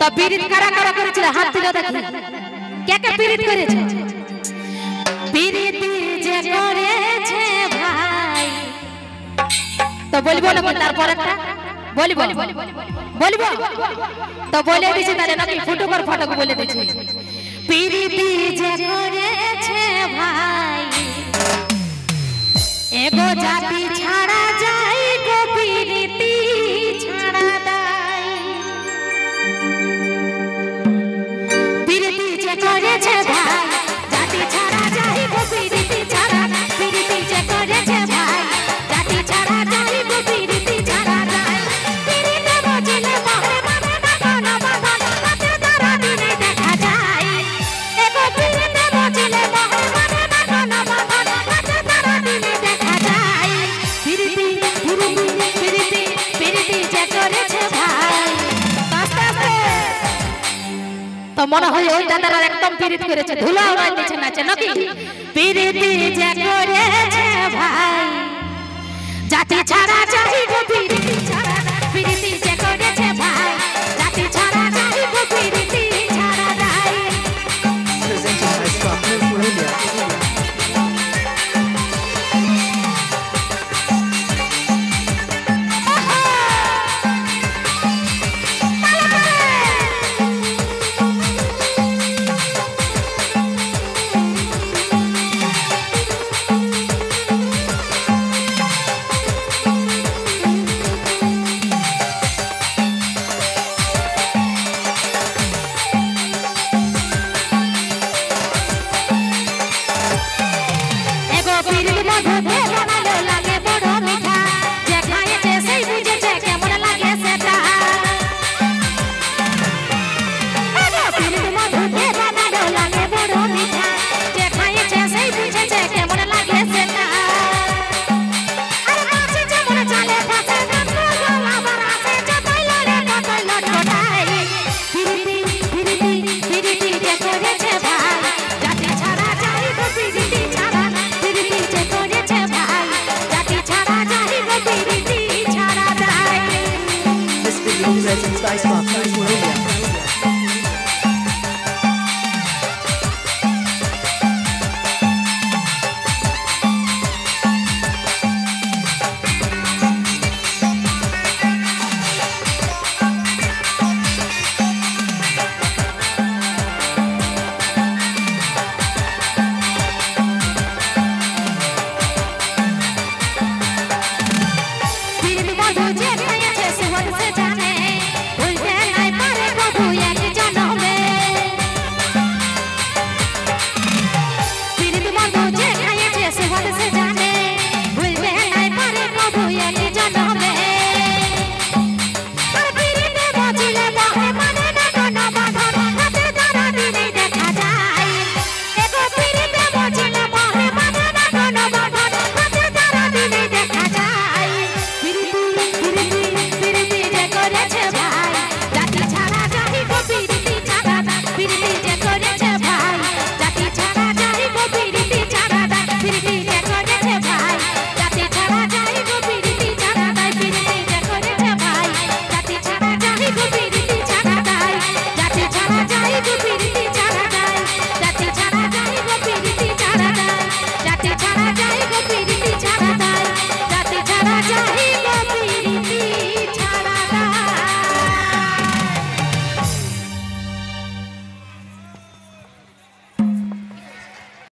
तो पीड़ित करा करा करेছিল हाथ তুলে দেখি কে কে পীড়িত করেছে পীড়িত যে করেছে ভাই তো বলবো না তারপর একটা বলবো বলবো তো বলে দিছি তাহলে নাকি ফটো কর ফটো বলে দিছি পীড়িত যে করেছে ভাই এগো জাতি ছাড়া যায় গো পীড়িতি ছাড়া দায় পীড়িতি যে করেছে ভাই জাতি ছাড়া যায় গো পীড়িতি ছাড়া পীড়িতি যে করেছে ভাই জাতি ছাড়া যায় গো পীড়িতি ছাড়া দায় পীড়িতে বুঝলে মনে মনে না কোনো বাধা হাতে ধরা দিনে দেখা যায় এগো পীড়িতে বুঝলে মনে মনে না কোনো বাধা হাতে ধরা দিনে দেখা যায় পীড়িতি পীড়িতি পীড়িতি পীড়িতি যে করেছে ভাই আস্তে আস্তে তো মনে হয় ওই দাদারা একদম পীড়িত করেছে ধুলা উড়াই দিচ্ছে নাচে নাকি পীড়িতি যে করেছে ভাই জাতি ছাড়া